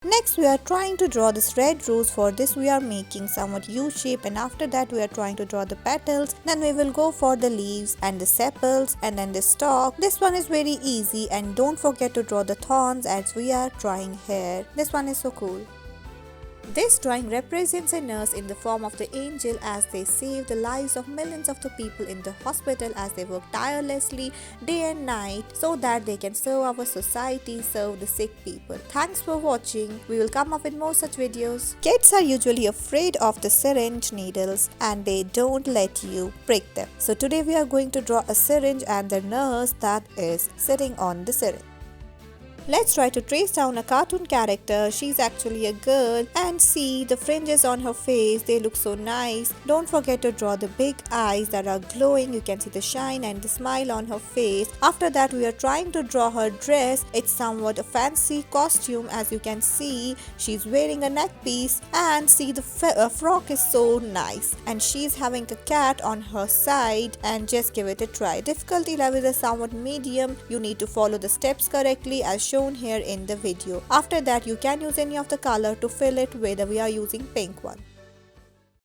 Next we are trying to draw this red rose. For this we are making somewhat U shape, and after that we are trying to draw the petals. Then we will go for the leaves and the sepals and then the stalk. This one is very easy, and don't forget to draw the thorns as we are drawing here. This one is so cool. This drawing represents a nurse in the form of the angel as they save the lives of millions of the people in the hospital as they work tirelessly day and night so that they can serve our society, serve the sick people. Thanks for watching. We will come up with more such videos. Kids are usually afraid of the syringe needles and they don't let you prick them. So today we are going to draw a syringe and the nurse that is sitting on the syringe. Let's try to trace down a cartoon character. She's actually a girl, and see the fringes on her face, they look so nice. Don't forget to draw the big eyes that are glowing. You can see the shine and the smile on her face. After that we are trying to draw her dress. It's somewhat a fancy costume. As you can see, she's wearing a neck piece, and see the frock is so nice, and she's having a cat on her side. And just give it a try. Difficulty level is somewhat medium. You need to follow the steps correctly as shown here in the video. After that you can use any of the color to fill it, whether we are using pink one.